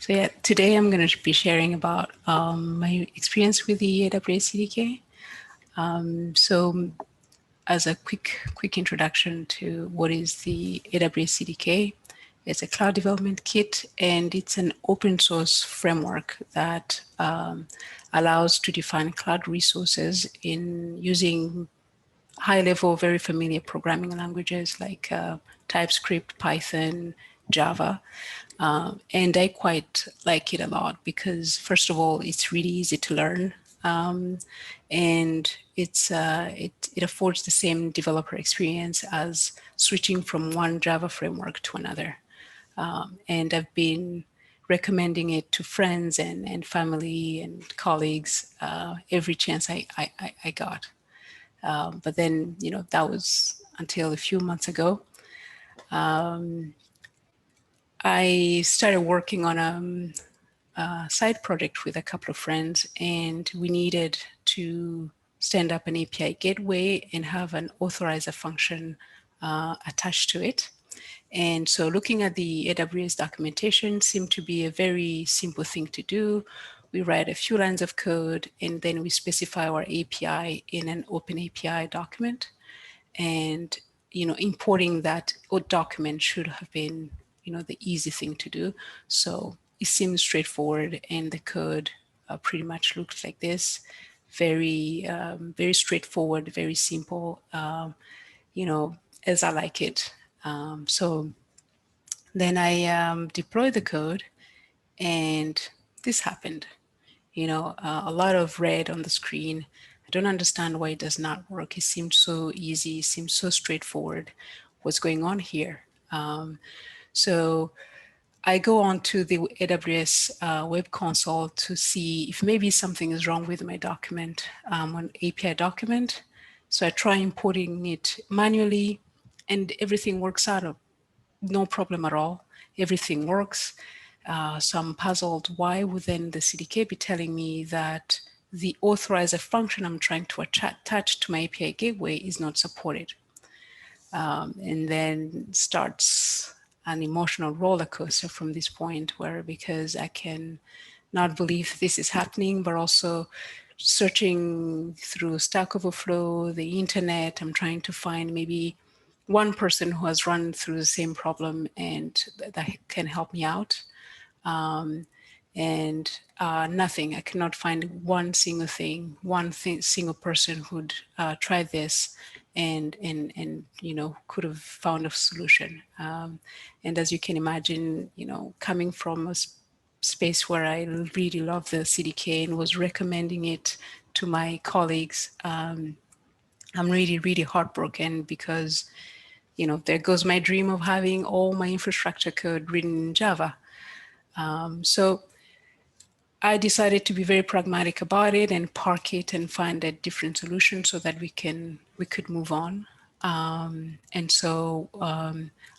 So yeah, today I'm going to be sharing about my experience with the AWS CDK. So as a quick introduction to what is the AWS CDK, it's a cloud development kit, and it's an open source framework that allows to define cloud resources in using high-level, very familiar programming languages like TypeScript, Python, Java. And I quite like it a lot because, first of all, it's really easy to learn. And it affords the same developer experience as switching from one Java framework to another. And I've been recommending it to friends and family and colleagues every chance I got. But then, that was until a few months ago. I started working on a side project with a couple of friends, and we needed to stand up an API gateway and have an authorizer function attached to it. And so looking at the AWS documentation seemed to be a very simple thing to do. We write a few lines of code, and then we specify our API in an open API document. And importing that document should have been the easy thing to do. So it seems straightforward, and the code pretty much looks like this. Very straightforward, very simple, as I like it. So then I deployed the code, and this happened. A lot of red on the screen. I don't understand why it does not work. It seemed so easy, it seemed so straightforward. What's going on here? So I go on to the AWS Web Console to see if maybe something is wrong with my document, an API document. So I try importing it manually, and everything works out. No problem at all. Everything works. So I'm puzzled, why would then the CDK be telling me that the authorizer function I'm trying to attach to my API gateway is not supported? And then starts an emotional roller coaster from this point, where because I can not believe this is happening, but also searching through Stack Overflow, the internet, I'm trying to find maybe one person who has run through the same problem and that can help me out. And nothing. I cannot find one single thing, single person who'd tried this and could have found a solution. And as you can imagine, coming from a space where I really love the CDK and was recommending it to my colleagues, I'm really, really heartbroken because, there goes my dream of having all my infrastructure code written in Java. So I decided to be very pragmatic about it and park it and find a different solution so that we could move on. And so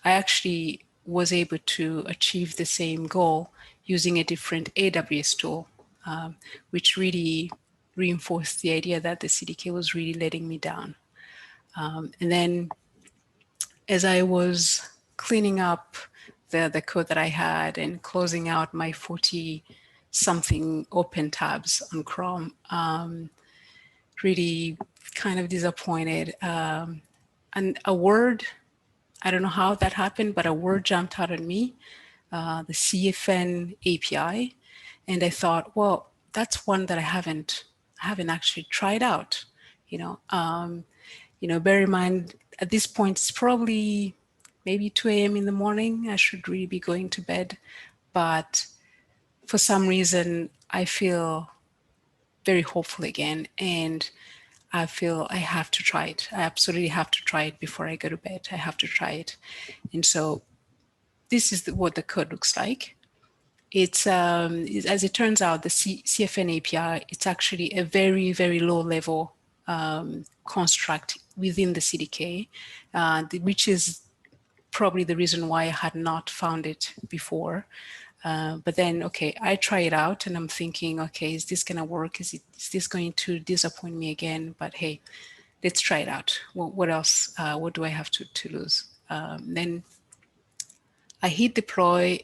I actually was able to achieve the same goal using a different AWS tool, which really reinforced the idea that the CDK was really letting me down. And then as I was cleaning up the code that I had and closing out my 40-something open tabs on Chrome, really kind of disappointed. And a word, I don't know how that happened, but a word jumped out at me, the CFN API. And I thought, well, that's one that I haven't actually tried out. Bear in mind, at this point, it's probably maybe 2 a.m. in the morning. I should really be going to bed. But for some reason, I feel very hopeful again. And I feel I have to try it. I absolutely have to try it before I go to bed. I have to try it. And so this is what the code looks like. It's, as it turns out, the CFN API, it's actually a very, very low level construct within the CDK, which is probably the reason why I had not found it before. But then, okay, I try it out and I'm thinking, okay, is this going to work? Is this going to disappoint me again? But hey, let's try it out. What else? What do I have to lose? Then I hit deploy.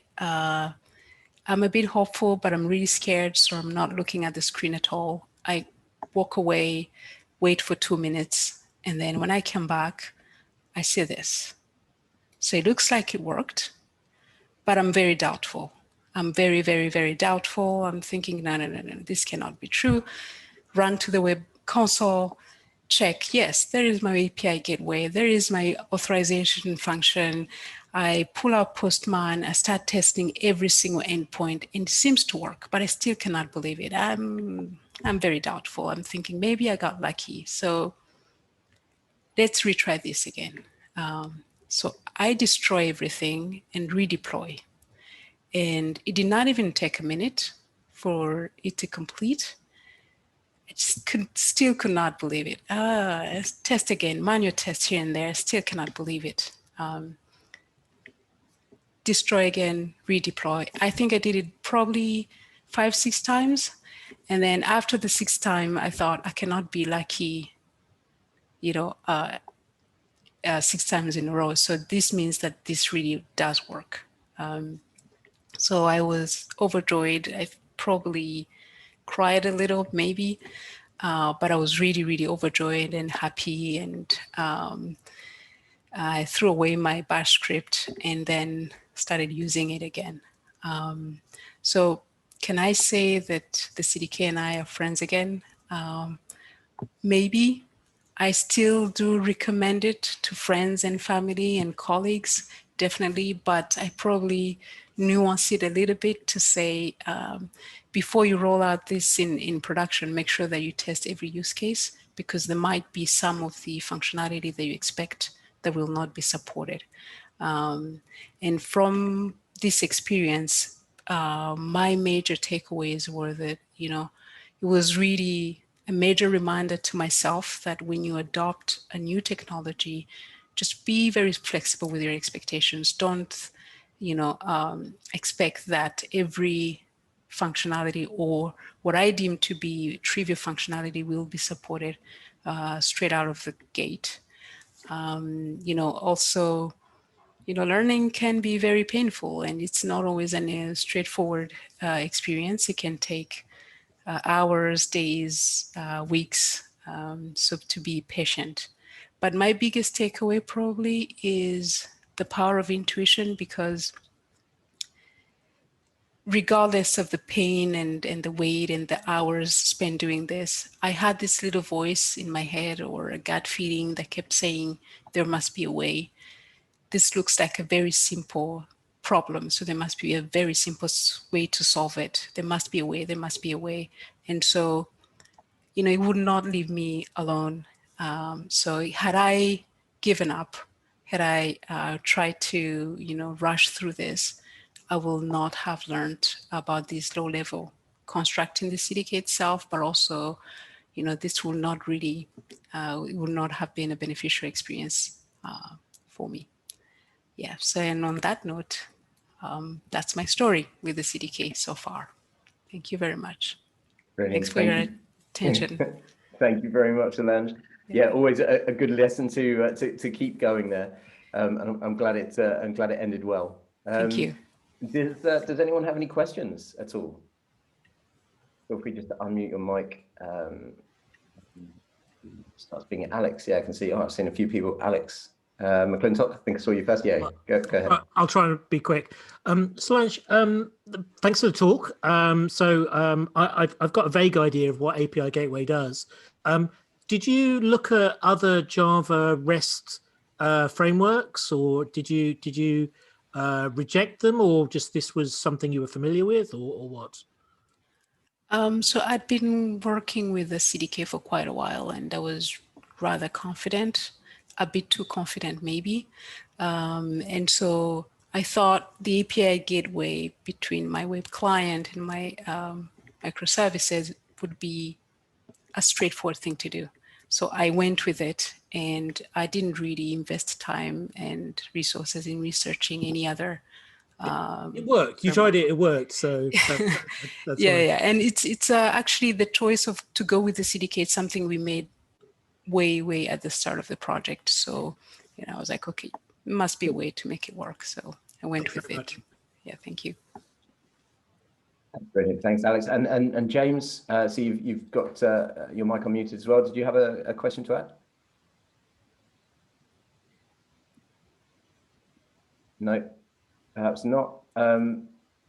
I'm a bit hopeful, but I'm really scared, so I'm not looking at the screen at all. I walk away, wait for 2 minutes, and then when I come back, I see this. So it looks like it worked, but I'm very doubtful. I'm very, very, very doubtful. I'm thinking, no, this cannot be true. Run to the web console, check, yes, there is my API gateway, there is my authorization function. I pull out Postman, I start testing every single endpoint, and it seems to work, but I still cannot believe it. I'm very doubtful. I'm thinking maybe I got lucky. So let's retry this again. So I destroy everything and redeploy. And it did not even take a minute for it to complete. I just still could not believe it. Test again, manual test here and there, still cannot believe it. Destroy again, redeploy. I think I did it probably 5, 6 times. And then after the 6th time, I thought I cannot be lucky, 6 times in a row. So this means that this really does work. So I was overjoyed. I probably cried a little, maybe, but I was really, really overjoyed and happy. And I threw away my bash script and then started using it again. So can I say that the CDK and I are friends again? Maybe. I still do recommend it to friends and family and colleagues, definitely, but I probably nuance it a little bit to say, before you roll out this in production, make sure that you test every use case, because there might be some of the functionality that you expect that will not be supported. And from this experience, my major takeaways were that, it was really a major reminder to myself that when you adopt a new technology, just be very flexible with your expectations. Don't, expect that every functionality or what I deem to be trivial functionality will be supported straight out of the gate. Also, learning can be very painful, and it's not always a straightforward experience. It can take hours, days, weeks, so to be patient. But my biggest takeaway probably is the power of intuition, because regardless of the pain and the wait and the hours spent doing this, I had this little voice in my head or a gut feeling that kept saying, there must be a way. This looks like a very simple problem, so there must be a very simple way to solve it. There must be a way, there must be a way. And so, it would not leave me alone. So had I given up, had I tried to, rush through this, I will not have learned about this low-level construct in the CDK itself, but also, this will not really, it would not have been a beneficial experience for me. Yeah, so and on that note, that's my story with the CDK so far. Thank you very much. Brilliant. Thanks for your attention. Thank you very much, Solange. Yeah, always a good lesson to keep going there. And I'm glad it ended well. Thank you. Does anyone have any questions at all? Feel free just to unmute your mic. Start speaking. Alex, yeah, I can see. Oh, I've seen a few people. Alex McClintock, I think I saw you first. Yeah, go ahead. I'll try and be quick. Solange, thanks for the talk. I've got a vague idea of what API Gateway does. Did you look at other Java REST frameworks, or did you reject them, or just this was something you were familiar with, or what? So I'd been working with the CDK for quite a while, and I was rather confident, a bit too confident maybe. And so I thought the API gateway between my web client and my microservices would be a straightforward thing to do. So I went with it, and I didn't really invest time and resources in researching any other. It worked. You tried it. It worked. So that's yeah. And it's actually the choice to go with the CDK. It's something we made way at the start of the project. So I was like, okay, must be a way to make it work. So I went with it. Yeah, thank you. Brilliant, thanks, Alex. And James, so you've got your mic unmuted as well. Did you have a question to add? No, perhaps not.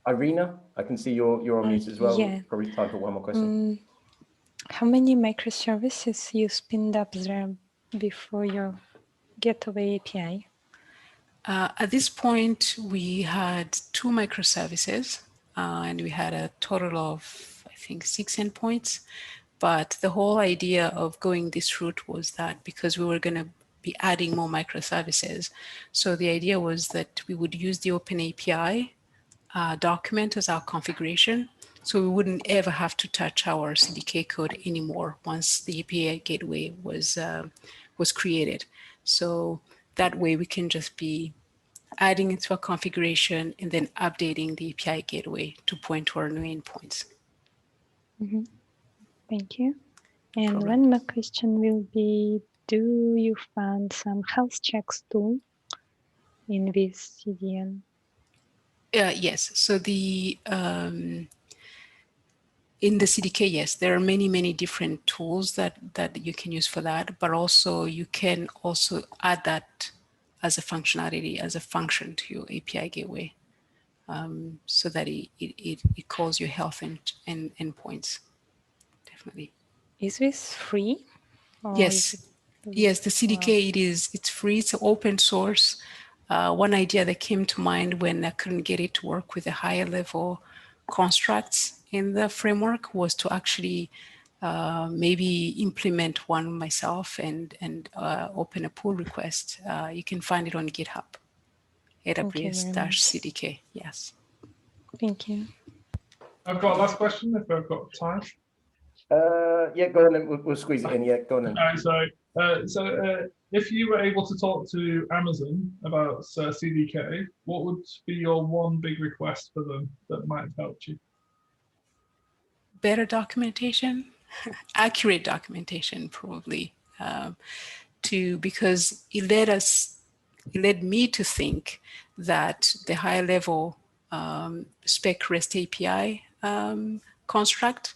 Irina, I can see you're on mute as well. Yeah. Probably time for one more question. How many microservices you spinned up there before your Gateway API? At this point, we had 2 microservices, and we had a total of, I think, 6 endpoints. But the whole idea of going this route was that because we were going to be adding more microservices, so the idea was that we would use the OpenAPI document as our configuration, so we wouldn't ever have to touch our CDK code anymore once the API gateway was created. So that way we can just be adding it to a configuration and then updating the API gateway to point to our new endpoints. Mm-hmm. Thank you. And one more question will be, do you find some health checks tool in this CDN? Yes, so in the CDK, yes, there are many different tools that you can use for that, but also you can also add that as a functionality, as a function to your API gateway, so that it calls your health and endpoints. Definitely. Is this free? Yes. Yes, the CDK, it's free, it's open source. One idea that came to mind when I couldn't get it to work with the higher level constructs in the framework was to actually maybe implement one myself and open a pull request. You can find it on GitHub, AWS-CDK, yes. Thank you. I've got a last question if I've got time. Yeah, go on then. We'll squeeze it in. Yeah, go on then. So if you were able to talk to Amazon about CDK, what would be your one big request for them that might have helped you? Better documentation, accurate documentation, probably, because it led me to think that the higher level spec REST API construct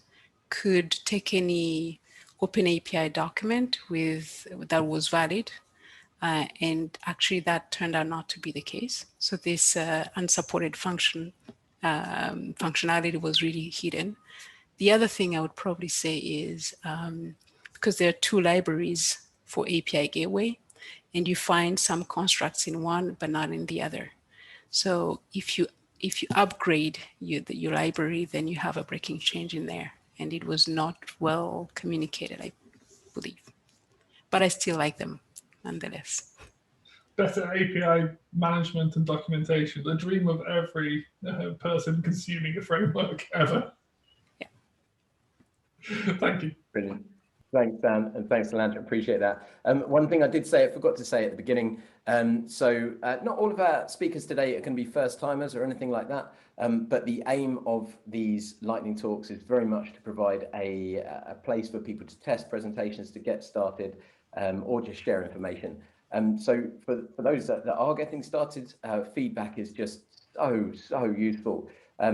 could take any OpenAPI document that was valid, and actually that turned out not to be the case. So this unsupported functionality was really hidden. The other thing I would probably say is because there are 2 libraries for API Gateway, and you find some constructs in one but not in the other. So if you upgrade your library, then you have a breaking change in there, and it was not well communicated, I believe. But I still like them nonetheless. Better API management and documentation, the dream of every person consuming a framework ever. Yeah. Thank you. Brilliant. Thanks, Dan, and thanks, Landra. Appreciate that. One thing I forgot to say at the beginning, not all of our speakers today are going to be first-timers or anything like that, but the aim of these lightning talks is very much to provide a place for people to test presentations, to get started, or just share information. So for those that are getting started, feedback is just so useful.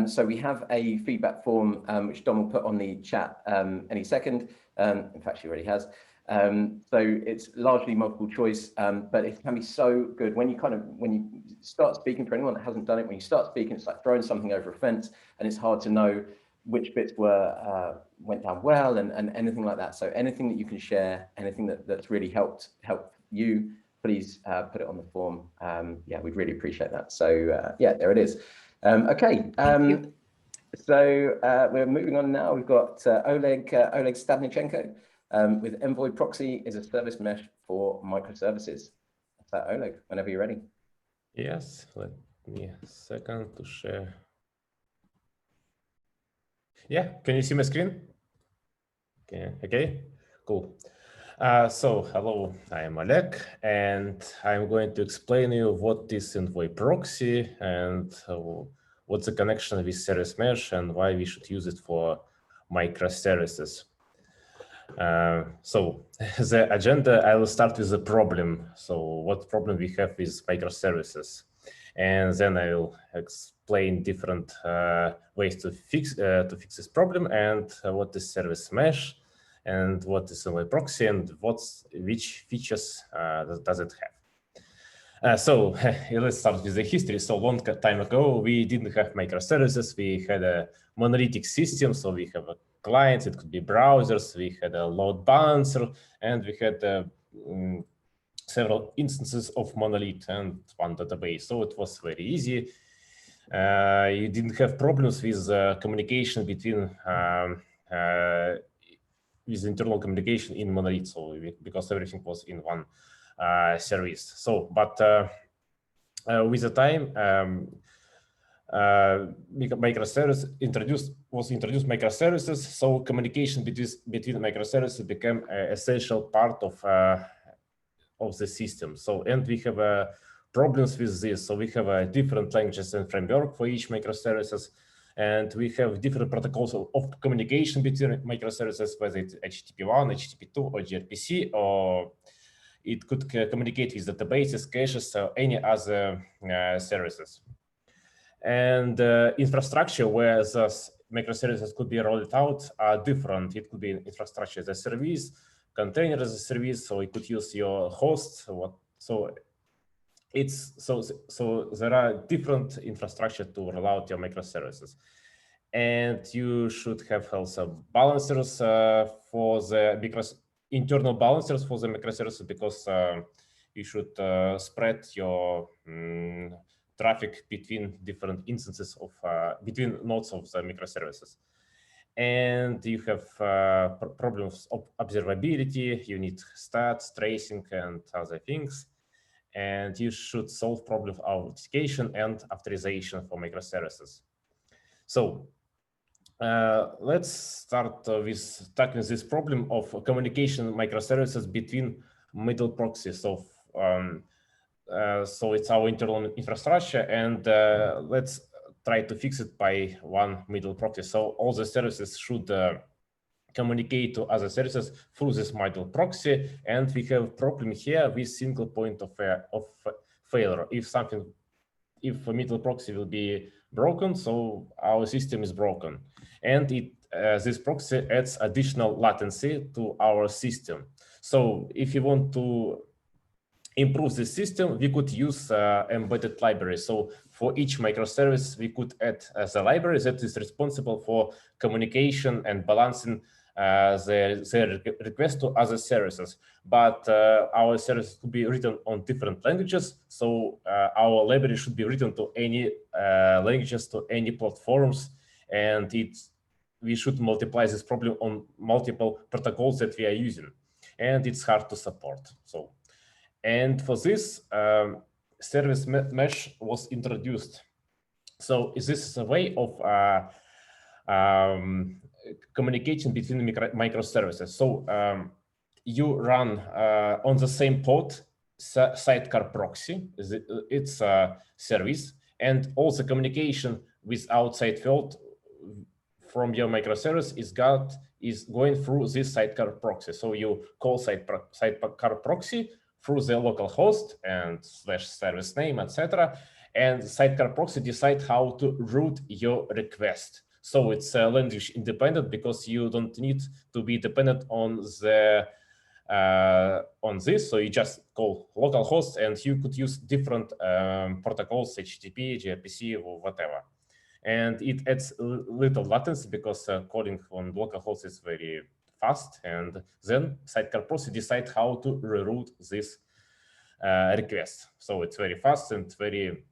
So we have a feedback form which Dom will put on the chat any second. In fact, she already has. So it's largely multiple choice, but it can be so good when you start speaking. For anyone that hasn't done it, when you start speaking, it's like throwing something over a fence, and it's hard to know which bits went down well and anything like that. So anything that you can share, anything that's really helped you, please put it on the form. Yeah, we'd really appreciate that. So yeah, there it is. Okay. So we're moving on now. We've got Oleg Stavnichenko with Envoy Proxy is a service mesh for microservices. So Oleg, whenever you're ready. Yes, let me a second to share. Yeah, can you see my screen? Okay, cool. So hello, I am Oleg, and I'm going to explain you what is Envoy Proxy and what's the connection with service mesh and why we should use it for microservices. So the agenda, I will start with the problem. So what problem we have with microservices? and then I will explain different ways to fix this problem, and what is service mesh, and what is Envoy Proxy, and which features does it have. So let's start with the history. So long time ago, we didn't have microservices. We had a monolithic system. So we have clients, it could be browsers. We had a load balancer, and we had several instances of monolith and one database. So it was very easy. You didn't have problems with communication between with internal communication in monolith, so because everything was in one service. So, but with the time, microservice was introduced microservices. So communication between microservices became an essential part of the system. So, and we have problems with this. So we have different languages and framework for each microservices, and we have different protocols of communication between microservices, whether it's HTTP1, HTTP2, or gRPC, or it could communicate with databases, caches, or any other services. And infrastructure where the microservices could be rolled out are different. It could be infrastructure as a service, container as a service, so you could use your host. So there are different infrastructure to roll out your microservices, and you should have also balancers for the internal balancers for the microservices, because you should spread your traffic between different instances of between nodes of the microservices. And you have problems of observability. You need stats, tracing, and other things. And you should solve problems of authentication and authorization for microservices. So let's start with tackling this problem of communication microservices between middle proxies. So, so it's our internal infrastructure, and let's try to fix it by one middle proxy. So all the services should communicate to other services through this middle proxy, and we have a problem here with single point of failure. If a middle proxy will be broken, so our system is broken, and this proxy adds additional latency to our system. So if you want to improve the system, we could use embedded libraries. So for each microservice, we could add a library that is responsible for communication and balancing the request to other services. But our service could be written on different languages. So our library should be written to any languages, to any platforms, and we should multiply this problem on multiple protocols that we are using, and it's hard to support. So. And for this, service mesh was introduced. So this is a way of communication between microservices. So you run on the same pod sidecar proxy. It's a service, and all the communication with outside world from your microservice is going through this sidecar proxy. So you call sidecar proxy through the local host and /service name, etc. And sidecar proxy decide how to route your request. So it's language independent, because you don't need to be dependent on the on this. So you just call localhost, and you could use different protocols, HTTP, gRPC, or whatever. And it adds little latency, because calling on localhost is very fast, and then sidecar proxy decide how to reroute this request. So it's very fast and very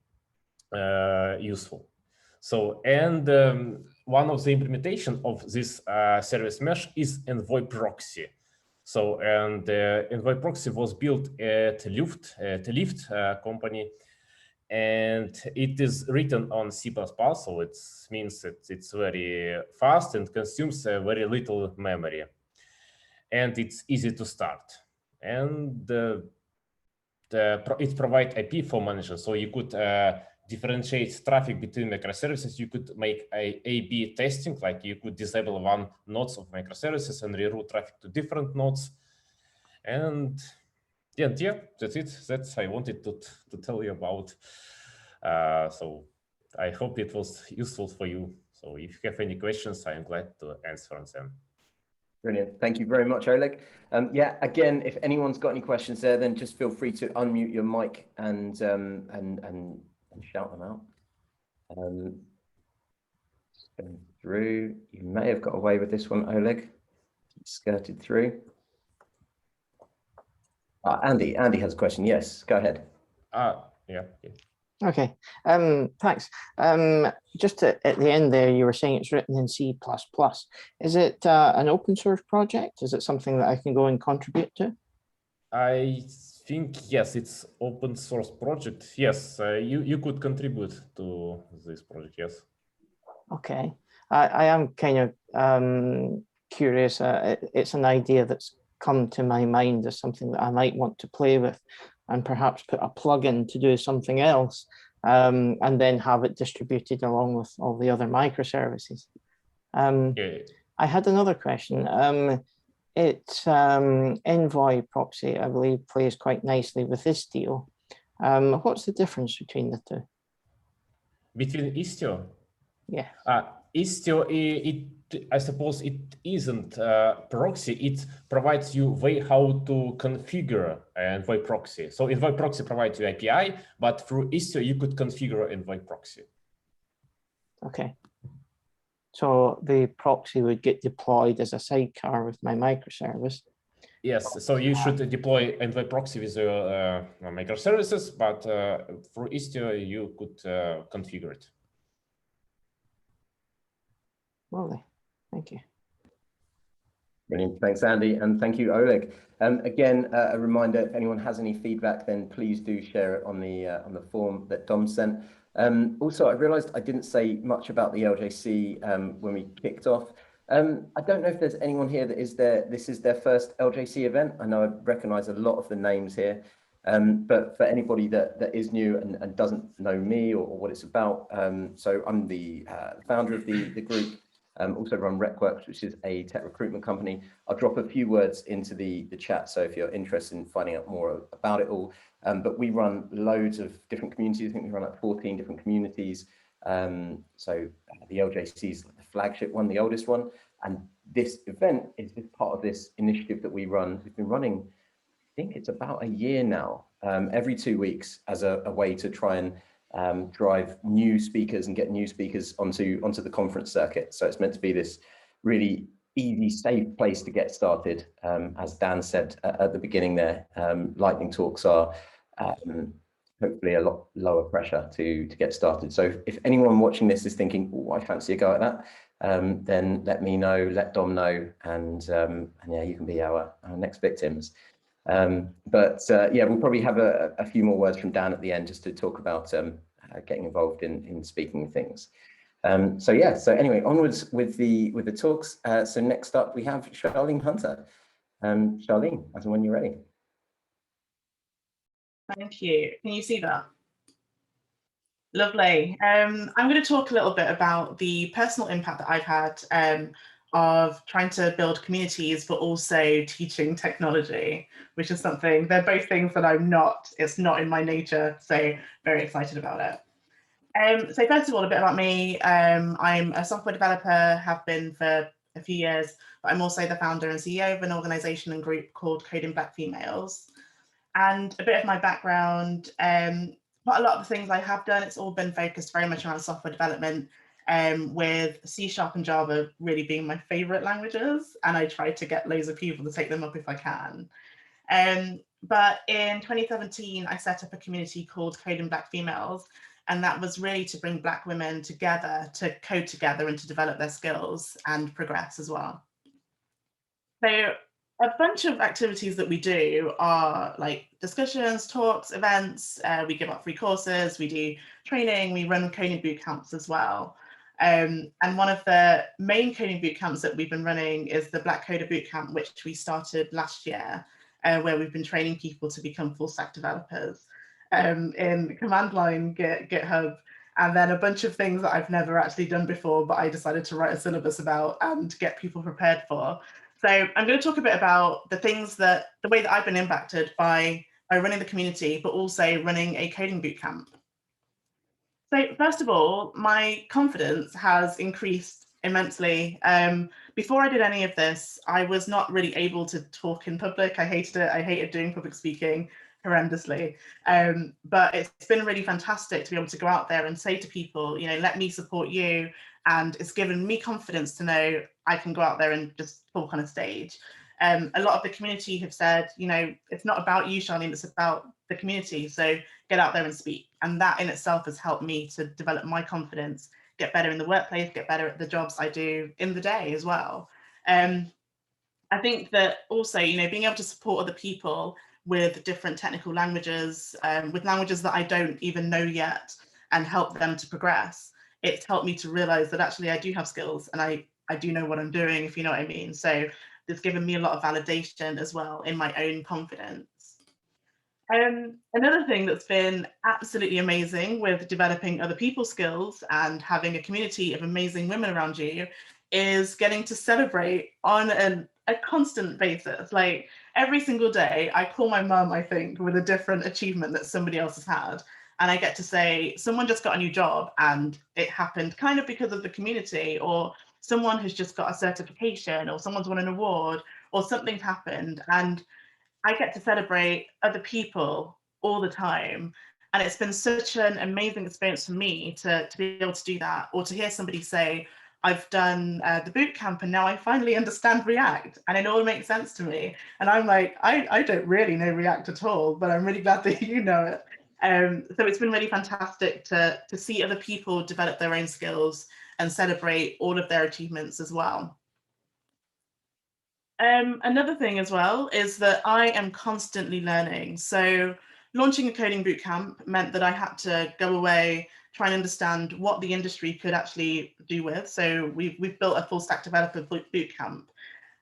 useful. So, and one of the implementation of this service mesh is Envoy Proxy. So, and Envoy Proxy was built at Lyft company, and it is written on C++. So it means that it's very fast and consumes very little memory, and it's easy to start. And it provides IP for management, so you could differentiate traffic between microservices. You could make A/B testing, like you could disable one nodes of microservices and reroute traffic to different nodes. And yeah, that's it. That's I wanted to tell you about So I hope it was useful for you. So if you have any questions, I am glad to answer on them. Brilliant. Thank you very much, Oleg. Yeah, again, if anyone's got any questions there, then just feel free to unmute your mic and shout them out. Going through, you may have got away with this one, Oleg. Skirted through. Andy has a question. Yes, go ahead. Yeah. Okay, thanks. Just at the end there, you were saying it's written in C++. Is it an open source project? Is it something that I can go and contribute to? I think, yes, it's open source project. Yes, you could contribute to this project, yes. Okay, I am kind of curious. It's an idea that's come to my mind as something that I might want to play with, and perhaps put a plugin to do something else, and then have it distributed along with all the other microservices. I had another question. Envoy Proxy, I believe, plays quite nicely with Istio. What's the difference between the two? Between Istio? Yeah. Istio, I suppose it isn't proxy. It provides you way how to configure Envoy Proxy. So Envoy Proxy provides you API, but through Istio you could configure Envoy Proxy. Okay. So the proxy would get deployed as a sidecar with my microservice. Yes, so you should deploy Envoy Proxy with your microservices, but through Istio you could configure it. Lovely, thank you. Brilliant, thanks Andy, and thank you Oleg. Again, a reminder, if anyone has any feedback, then please do share it on the form that Dom sent. Also, I realized I didn't say much about the LJC when we kicked off. I don't know if there's anyone here that this is their first LJC event. I know I recognize a lot of the names here, but for anybody that is new and doesn't know me or what it's about, so I'm the founder of the group. Also run RecWorks, which is a tech recruitment company. I'll drop a few words into the chat, so if you're interested in finding out more about it all. But we run loads of different communities. I think we run like 14 different communities. So the LJC is the flagship one, the oldest one. And this event is just part of this initiative that we run. We've been running, I think it's about a year now, every 2 weeks as a way to try and drive new speakers and get new speakers onto the conference circuit. So it's meant to be this really easy, safe place to get started. As Dan said at the beginning there, lightning talks are hopefully a lot lower pressure to get started. So if anyone watching this is thinking, oh, I fancy a go at that, then let me know, let Dom know, and yeah, you can be our next victims. Yeah, we'll probably have a few more words from Dan at the end just to talk about getting involved in speaking things. So yeah, so anyway, onwards with the talks. So next up we have Sharlene Hunter. Sharlene, as and when you're ready. Thank you. Can you see that? Lovely. I'm going to talk a little bit about the personal impact that I've had of trying to build communities, but also teaching technology, which is something, they're both things that it's not in my nature, so very excited about it. So first of all, a bit about me. I'm a software developer, have been for a few years, but I'm also the founder and CEO of an organization and group called Coding Black Females. And a bit of my background, quite a lot of the things I have done, it's all been focused very much around software development, with C# and Java really being my favorite languages. And I try to get loads of people to take them up if I can. But in 2017, I set up a community called Coding Black Females. And that was really to bring Black women together to code together and to develop their skills and progress as well. So a bunch of activities that we do are like discussions, talks, events. We give out free courses, we do training, we run coding boot camps as well. And one of the main coding boot camps that we've been running is the Black Coder Boot Camp, which we started last year, where we've been training people to become full stack developers in command line, GitHub, and then a bunch of things that I've never actually done before, but I decided to write a syllabus about and get people prepared for. So I'm going to talk a bit about the way that I've been impacted by running the community, but also running a coding bootcamp. So first of all, my confidence has increased immensely. Before I did any of this, I was not really able to talk in public. I hated it. I hated doing public speaking horrendously. But it's been really fantastic to be able to go out there and say to people, you know, let me support you. And it's given me confidence to know I can go out there and just talk on a stage. A lot of the community have said, you know, it's not about you, Sharlene, it's about the community. So get out there and speak. And that in itself has helped me to develop my confidence, get better in the workplace, get better at the jobs I do in the day as well. I think that also, you know, being able to support other people with different technical languages, with languages that I don't even know yet, and help them to progress, it's helped me to realize that actually I do have skills and I do know what I'm doing, if you know what I mean. So it's given me a lot of validation as well in my own confidence. Another thing that's been absolutely amazing with developing other people's skills and having a community of amazing women around you is getting to celebrate on a constant basis. Like every single day, I call my mum, I think, with a different achievement that somebody else has had. And I get to say, someone just got a new job and it happened kind of because of the community, or someone has just got a certification, or someone's won an award, or something's happened. And I get to celebrate other people all the time. And it's been such an amazing experience for me to be able to do that, or to hear somebody say, I've done the boot camp and now I finally understand React and it all makes sense to me. And I'm like, I don't really know React at all, but I'm really glad that you know it. So it's been really fantastic to see other people develop their own skills and celebrate all of their achievements as well. Another thing as well is that I am constantly learning. So launching a coding bootcamp meant that I had to go away, try and understand what the industry could actually do with. So we've built a full stack developer bootcamp.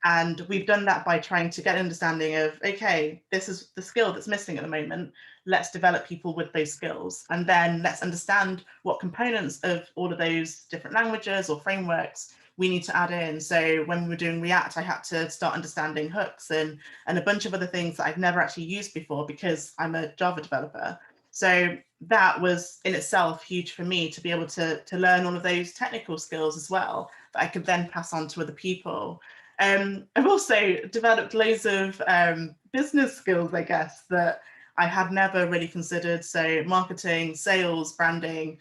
And we've done that by trying to get an understanding of, okay, this is the skill that's missing at the moment. Let's develop people with those skills. And then let's understand what components of all of those different languages or frameworks we need to add in. So when we were doing React, I had to start understanding hooks and a bunch of other things that I've never actually used before because I'm a Java developer. So that was in itself huge for me to be able to learn all of those technical skills as well that I could then pass on to other people. I've also developed loads of business skills, I guess, that I had never really considered. So marketing, sales, branding,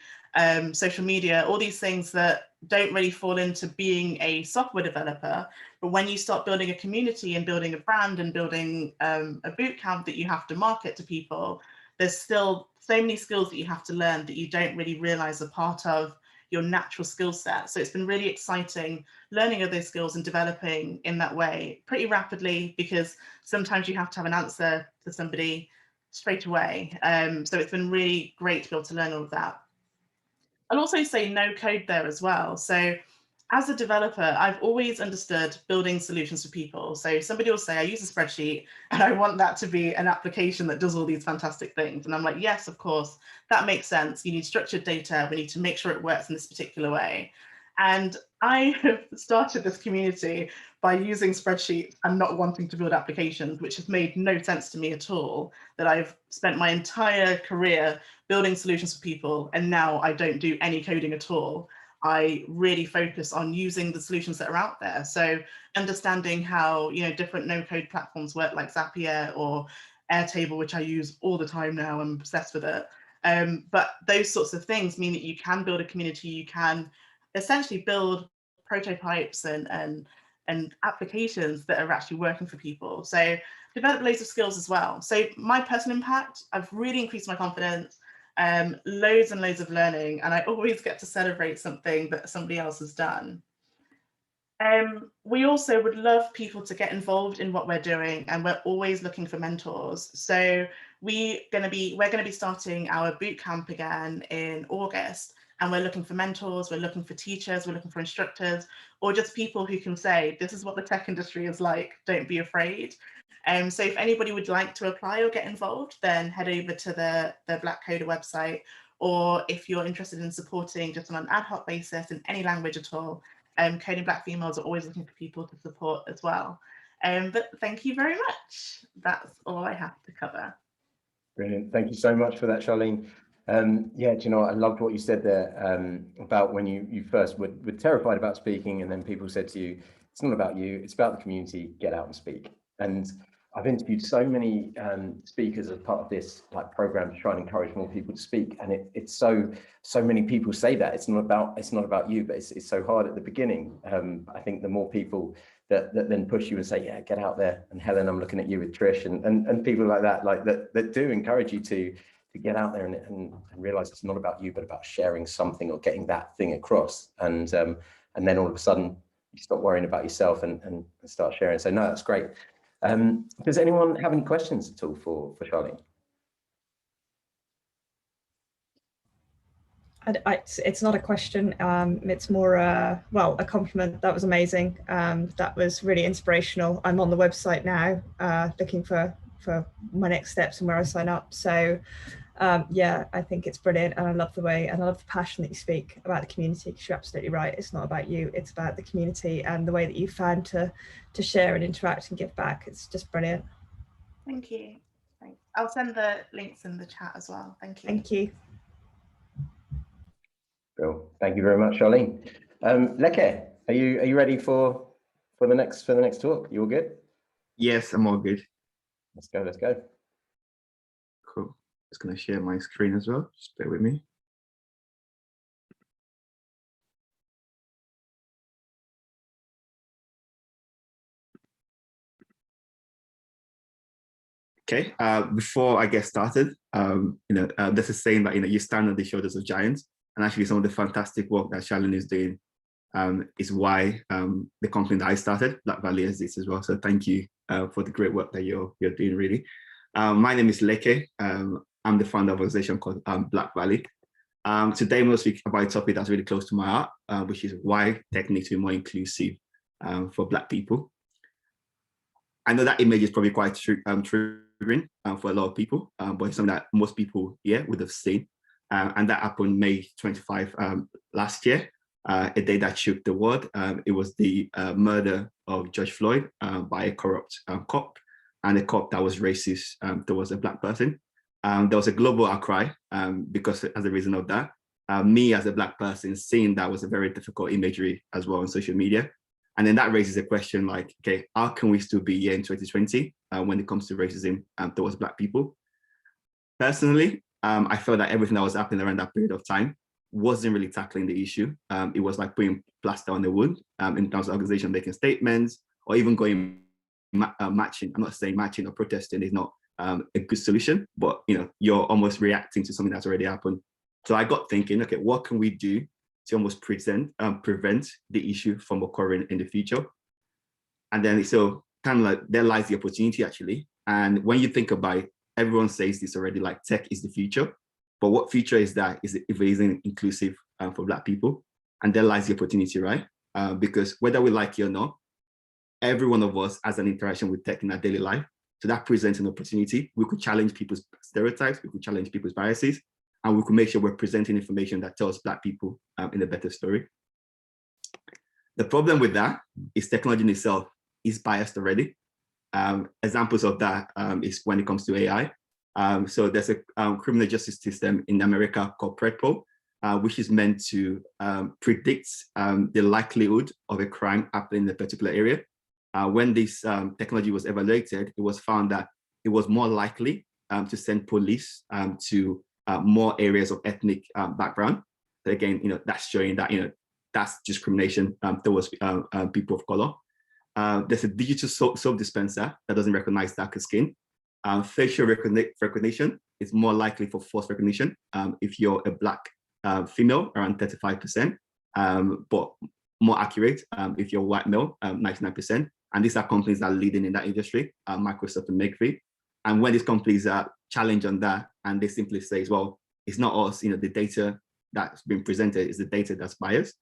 social media, all these things that don't really fall into being a software developer. But when you start building a community and building a brand and building a boot camp that you have to market to people, there's still so many skills that you have to learn that you don't really realize are part of your natural skill set. So it's been really exciting learning of those skills and developing in that way pretty rapidly, because sometimes you have to have an answer to somebody straight away. So it's been really great to be able to learn all of that. I'll also say no code there as well. So as a developer, I've always understood building solutions for people. So somebody will say, I use a spreadsheet and I want that to be an application that does all these fantastic things. And I'm like, yes, of course, that makes sense. You need structured data. We need to make sure it works in this particular way. And I have started this community by using spreadsheets and not wanting to build applications, which has made no sense to me at all, that I've spent my entire career building solutions for people, and now I don't do any coding at all. I really focus on using the solutions that are out there. So understanding how, you know, different no-code platforms work, like Zapier or Airtable, which I use all the time now, I'm obsessed with it. But those sorts of things mean that you can build a community, you can essentially build prototypes and applications that are actually working for people. So develop loads of skills as well. So my personal impact, I've really increased my confidence, loads and loads of learning, and I always get to celebrate something that somebody else has done. We also would love people to get involved in what we're doing, and we're always looking for mentors. So we're going to be starting our bootcamp again in August, and we're looking for mentors, we're looking for teachers, we're looking for instructors, or just people who can say, this is what the tech industry is like, don't be afraid. So if anybody would like to apply or get involved, then head over to the Black Coder website, or if you're interested in supporting just on an ad hoc basis in any language at all, Coding Black Females are always looking for people to support as well. But thank you very much. That's all I have to cover. Brilliant. Thank you so much for that, Sharlene. Yeah, do you know what? I loved what you said there about when you first were terrified about speaking, and then people said to you, it's not about you, it's about the community, get out and speak. And I've interviewed so many speakers as part of this program to try and encourage more people to speak, and it's so many people say that it's not about you, but it's so hard at the beginning. I think the more people that then push you and say, yeah, get out there, and Helen, I'm looking at you with Trish and people like that, that do encourage you to get out there and realize it's not about you, but about sharing something or getting that thing across. And then all of a sudden you stop worrying about yourself and start sharing. So no, that's great. Does anyone have any questions at all for Sharlene? It's not a question. It's more, well, a compliment. That was amazing. That was really inspirational. I'm on the website now, looking for my next steps and where I sign up. So yeah, I think it's brilliant, and I love the way, and I love the passion that you speak about the community, because you're absolutely right. It's not about you, it's about the community and the way that you found to share and interact and give back. It's just brilliant. Thank you. Thanks. I'll send the links in the chat as well. Thank you. Thank you. Cool. Thank you very much, Sharlene. Leke, are you ready for the next talk? You all good? Yes, I'm all good. Let's go. Let's go. Cool. Just gonna share my screen as well. Just bear with me. Okay. Before I get started, there's a saying that you stand on the shoulders of giants, and actually some of the fantastic work that Sharlene is doing is why the company that I started, Black Valley, exists as well. So thank you for the great work that you're doing, really. My name is Leke. I'm the founder of an organization called Black Valley. Today, I'm going to speak about a topic that's really close to my heart, which is why tech needs to be more inclusive for Black people. I know that image is probably quite triggering for a lot of people, but it's something that most people here would have seen. And that happened May 25 last year, a day that shook the world. It was the murder of George Floyd by a corrupt cop, and a cop that was racist towards a Black person. There was a global outcry because as a reason of that, me as a Black person seeing that was a very difficult imagery as well on social media. And then that raises a question like, okay, how can we still be here in 2020 when it comes to racism towards Black people? Personally, I felt that everything that was happening around that period of time wasn't really tackling the issue. It was like putting plaster on the wound in terms of organization making statements, or even going matching. I'm not saying matching or protesting is not a good solution, but you're almost reacting to something that's already happened. So I got thinking, okay, what can we do to almost prevent the issue from occurring in the future? And then so kind of like there lies the opportunity actually. And when you think about it, everyone says this already, like tech is the future, but what future is that? Is it if it isn't inclusive for Black people? And there lies the opportunity, right? Because whether we like it or not, every one of us has an interaction with tech in our daily life. So that presents an opportunity. We could challenge people's stereotypes, we could challenge people's biases, and we could make sure we're presenting information that tells Black people in a better story. The problem with that is technology in itself is biased already. Examples of that is when it comes to AI. So there's a criminal justice system in America called PredPol, which is meant to predict the likelihood of a crime happening in a particular area. When this technology was evaluated, it was found that it was more likely to send police to more areas of ethnic background. So again, that's showing that that's discrimination towards people of color. There's a digital soap dispenser that doesn't recognize darker skin. Facial recognition is more likely for false recognition if you're a Black female, around 35%, but more accurate if you're a white male, 99%. And these are companies that are leading in that industry, Microsoft and Make3. And when these companies are challenged on that, and they simply say, well, it's not us, the data that's been presented is the data that's biased.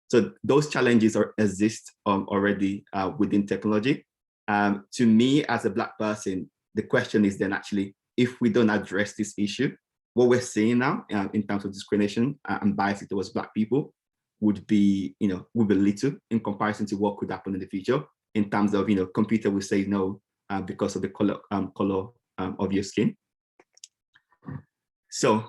So those challenges exist already within technology. To me, as a Black person, the question is then actually, if we don't address this issue, what we're seeing now in terms of discrimination and bias towards Black people would be little in comparison to what could happen in the future. In terms of, computer will say no because of the color of your skin. So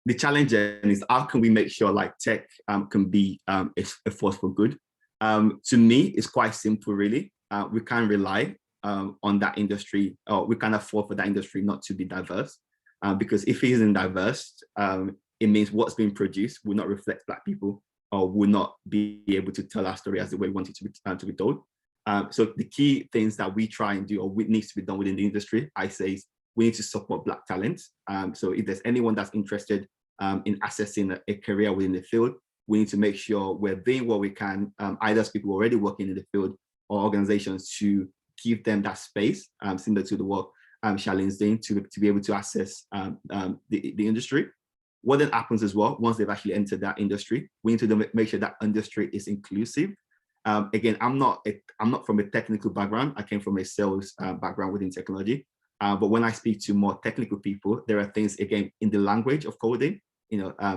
the challenge is how can we make sure like tech can be a force for good? To me, it's quite simple, really. We can't rely on that industry, or we can't afford for that industry not to be diverse, because if it isn't diverse, it means what's being produced will not reflect Black people, or will not be able to tell our story as the way we want it to be told. So the key things that we try and do, or what needs to be done within the industry, I say, is we need to support Black talent. So if there's anyone that's interested in accessing a career within the field, we need to make sure we're doing what we can, either as people already working in the field or organizations, to give them that space, similar to the work Sharlene's doing, to be able to access the industry. What then happens as well, once they've actually entered that industry, we need to make sure that industry is inclusive. Again, I'm not from a technical background. I came from a sales background within technology. But when I speak to more technical people, there are things, again, in the language of coding,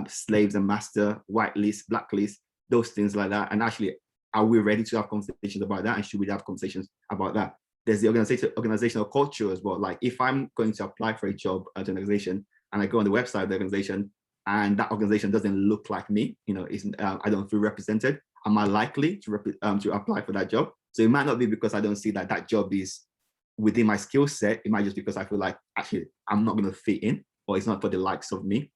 slaves and master, white list, black list, those things like that. And actually, are we ready to have conversations about that? And should we have conversations about that? There's the organizational culture as well. Like if I'm going to apply for a job at an organization and I go on the website of the organization and that organization doesn't look like me, I don't feel represented, am I likely to apply for that job? So it might not be because I don't see that that job is within my skill set. It might just because I feel like actually I'm not going to fit in, or it's not for the likes of me.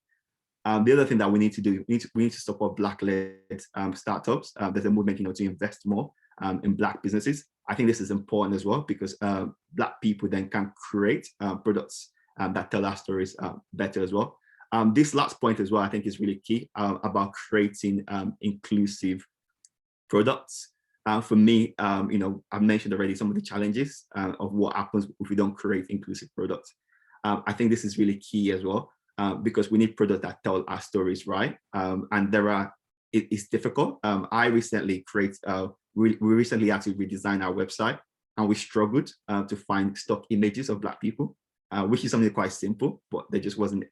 The other thing that we need to do, we need to support Black-led startups. There's a movement, to invest more in Black businesses. I think this is important as well, because Black people then can create products that tell our stories better as well. This last point as well, I think is really key about creating inclusive products. For me, I've mentioned already some of the challenges of what happens if we don't create inclusive products. I think this is really key as well, because we need products that tell our stories, right? And it's difficult. I recently we recently had to redesign our website, and we struggled to find stock images of Black people, which is something quite simple, but there just wasn't,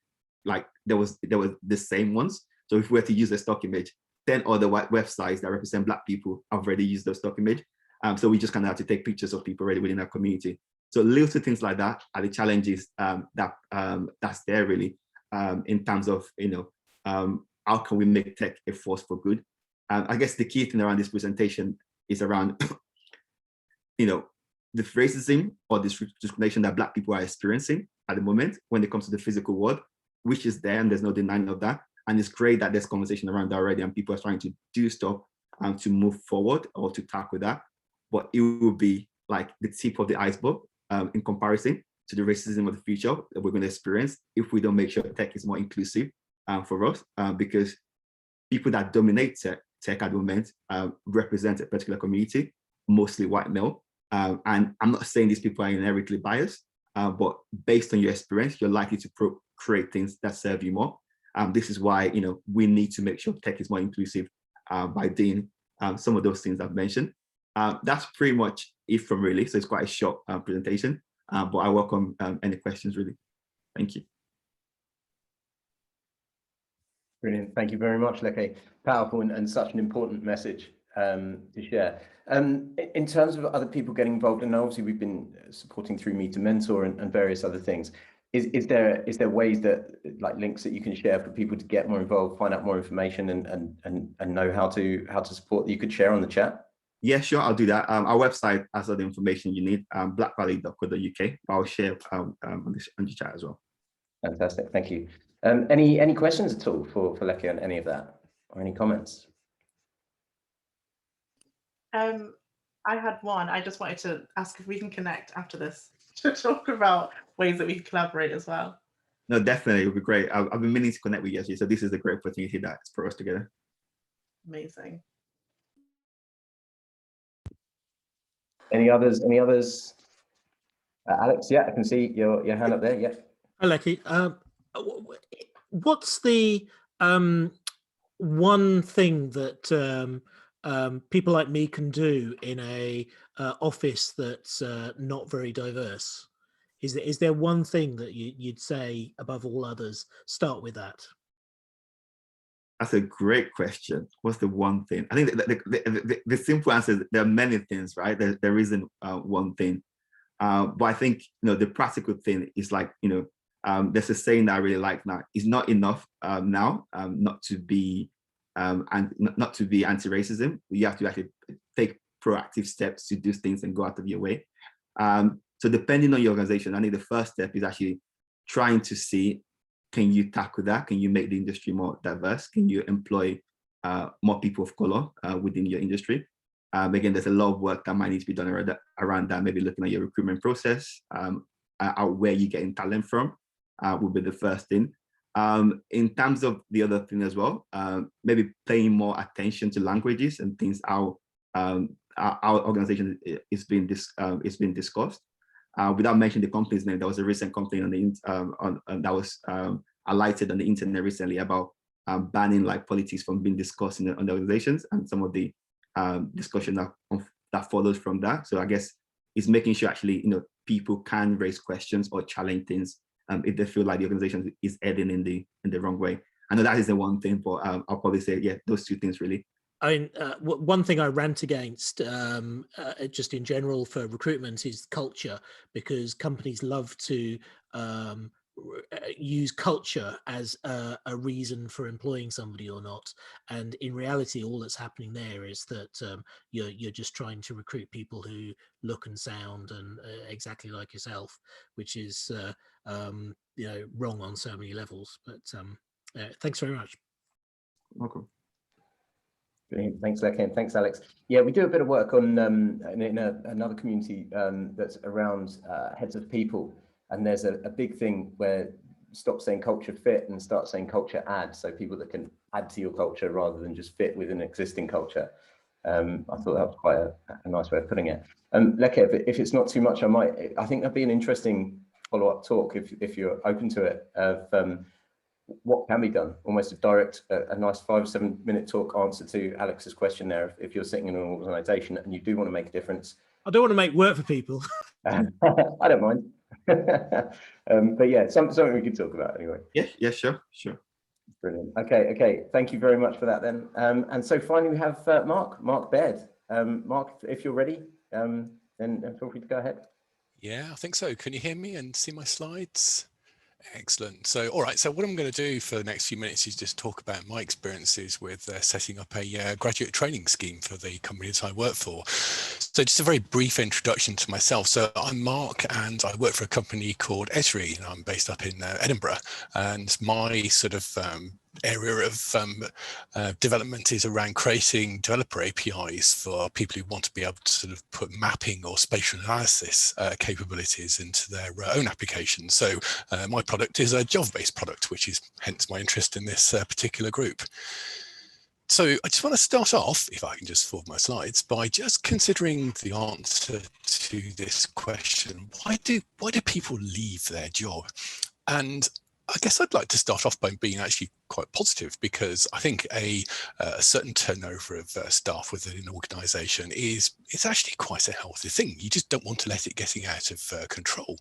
like, there was the same ones. So if we were to use a stock image, 10 other websites that represent Black people have already used the stock image. So we just kind of have to take pictures of people already within our community. So little things like that are the challenges that's there really, in terms of, how can we make tech a force for good? I guess the key thing around this presentation is around, the racism or discrimination that Black people are experiencing at the moment when it comes to the physical world, which is there, and there's no denying of that. And it's great that there's conversation around that already, and people are trying to do stuff to move forward or to tackle that. But it will be like the tip of the iceberg in comparison to the racism of the future that we're going to experience if we don't make sure tech is more inclusive for us, because people that dominate tech at the moment represent a particular community, mostly white male. And I'm not saying these people are inherently biased, but based on your experience, you're likely to create things that serve you more. This is why we need to make sure tech is more inclusive by doing some of those things I've mentioned. That's pretty much it from really. So it's quite a short presentation, but I welcome any questions really. Thank you. Brilliant. Thank you very much, Leke. Powerful and such an important message to share. In terms of other people getting involved, and obviously we've been supporting through Meet to Mentor and various other things. Is there ways that, like, links that you can share for people to get more involved, find out more information, and know how to support that you could share on the chat? Yeah, sure, I'll do that. Our website has all the information you need, blackvalley.co.uk. I'll share on the chat as well. Fantastic, thank you. Any questions at all for Leke on any of that, or any comments? I had one. I just wanted to ask if we can connect after this to talk about ways that we can collaborate as well. No, definitely, it would be great. I've been meaning to connect with you actually, so this is a great opportunity that's for us together. Amazing. Any others? Alex, yeah, I can see your hand up there. Yeah. Hi, Leke. What's the one thing that people like me can do in a office that's not very diverse? Is there one thing that you'd say above all others? Start with that. That's a great question. What's the one thing? I think the simple answer is there are many things, right? There isn't one thing. But I think, the practical thing is like, there's a saying that I really like now. It's not enough now not to be anti-racism. You have to actually take proactive steps to do things and go out of your way. So depending on your organization, I think the first step is actually trying to see, can you tackle that? Can you make the industry more diverse? Can you employ more people of color within your industry? Again, there's a lot of work that might need to be done around that. Maybe looking at your recruitment process, where you're getting talent from would be the first thing. In terms of the other thing as well, maybe paying more attention to languages and things, how our organization is being discussed. Without mentioning the company's name, there was a recent complaint that was highlighted on the internet recently about banning like politics from being discussed in the organizations, and some of the discussion that follows from that. So I guess it's making sure actually people can raise questions or challenge things if they feel like the organization is heading in the wrong way. I know that is the one thing, but I'll probably say, yeah, those two things really. I mean, one thing I rant against just in general for recruitment is culture, because companies love to use culture as a reason for employing somebody or not. And in reality, all that's happening there is that you're just trying to recruit people who look and sound and exactly like yourself, which is wrong on so many levels. But thanks very much. Welcome. Brilliant. Thanks, Leke. Thanks, Alex. Yeah, we do a bit of work on in another community that's around heads of people, and there's a big thing where stop saying culture fit and start saying culture add. So people that can add to your culture rather than just fit with an existing culture. I thought that was quite a nice way of putting it. Leke, if it's not too much, I think that'd be an interesting follow-up talk if you're open to it, of what can be done, almost a direct, a nice 5-7 minute talk answer to Alex's question there. If you're sitting in an organization and you do want to make a difference. I don't want to make work for people. I don't mind. But yeah, something we could talk about anyway. Yeah, sure. Brilliant. Okay. Thank you very much for that then. And so finally we have Mark Baird. Mark, if you're ready, then feel free to go ahead. Yeah, I think so. Can you hear me and see my slides? Excellent. So, all right. So what I'm going to do for the next few minutes is just talk about my experiences with setting up a graduate training scheme for the companies I work for. So just a very brief introduction to myself. So I'm Mark and I work for a company called Esri, and I'm based up in Edinburgh. And my sort of area of development is around creating developer APIs for people who want to be able to sort of put mapping or spatial analysis capabilities into their own applications. So my product is a Java-based product, which is hence my interest in this particular group. So I just want to start off, if I can just forward my slides, by just considering the answer to this question: why do people leave their job? And I guess I'd like to start off by being actually quite positive, because I think a certain turnover of staff within an organisation is actually quite a healthy thing. You just don't want to let it getting out of control.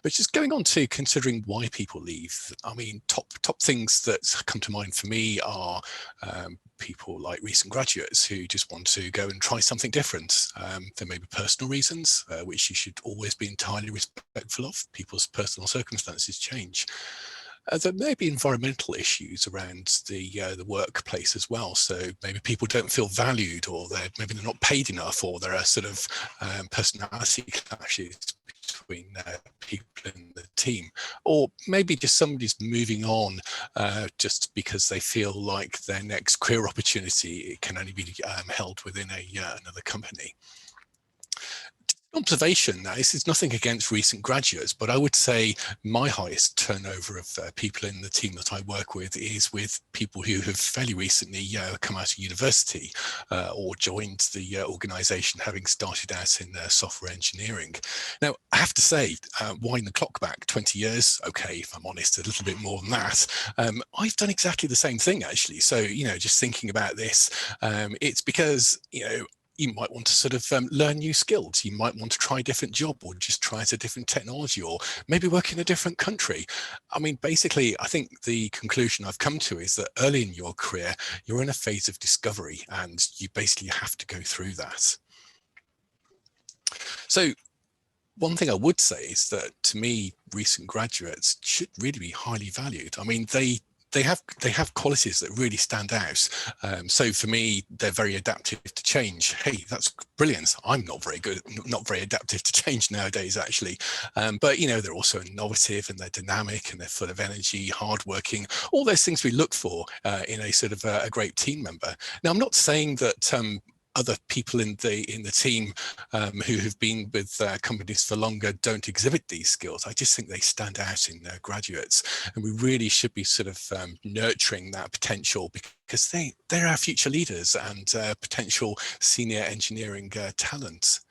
But just going on to considering why people leave, I mean, top things that come to mind for me are people like recent graduates who just want to go and try something different. There may be personal reasons, which you should always be entirely respectful of. People's personal circumstances change. There may be environmental issues around the workplace as well. So maybe people don't feel valued, or maybe they're not paid enough, or there are sort of personality clashes between people in the team, or maybe just somebody's moving on just because they feel like their next career opportunity can only be held within another company. Observation, now this is nothing against recent graduates, but I would say my highest turnover of people in the team that I work with is with people who have fairly recently come out of university or joined the organisation having started out in software engineering. Now, I have to say, wind the clock back 20 years, okay, if I'm honest, a little bit more than that, I've done exactly the same thing actually. So, just thinking about this, it's because, you might want to sort of learn new skills. You might want to try a different job, or just try a different technology, or maybe work in a different country. I mean, basically, I think the conclusion I've come to is that early in your career, you're in a phase of discovery, and you basically have to go through that. So one thing I would say is that, to me, recent graduates should really be highly valued. I mean, they have qualities that really stand out. So for me, they're very adaptive to change. Hey, that's brilliant. I'm not very adaptive to change nowadays, actually. But they're also innovative, and they're dynamic, and they're full of energy, hardworking, all those things we look for in a sort of a great team member. Now, I'm not saying that other people in the team who have been with companies for longer don't exhibit these skills. I just think they stand out in graduates, and we really should be sort of nurturing that potential, because they're our future leaders and potential senior engineering talent.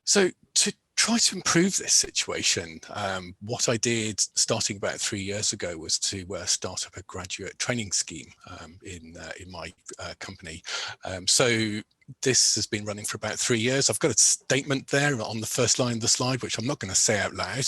So to try to improve this situation, what I did starting about 3 years ago was to start up a graduate training scheme in my company. So this has been running for about 3 years. I've got a statement there on the first line of the slide, which I'm not going to say out loud,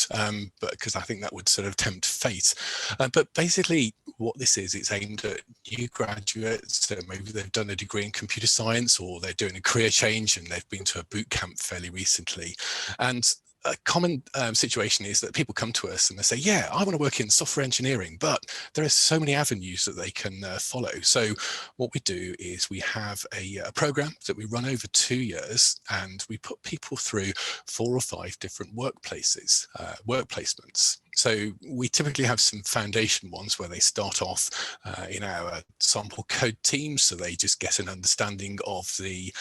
but because I think that would sort of tempt fate. But basically what this is, it's aimed at new graduates. So maybe they've done a degree in computer science, or they're doing a career change and they've been to a boot camp fairly recently. And a common situation is that people come to us and they say, yeah, I want to work in software engineering, but there are so many avenues that they can follow. So what we do is we have a program that we run over 2 years, and we put people through 4 or 5 different workplaces, work placements. So we typically have some foundation ones where they start off in our sample code teams, so they just get an understanding of the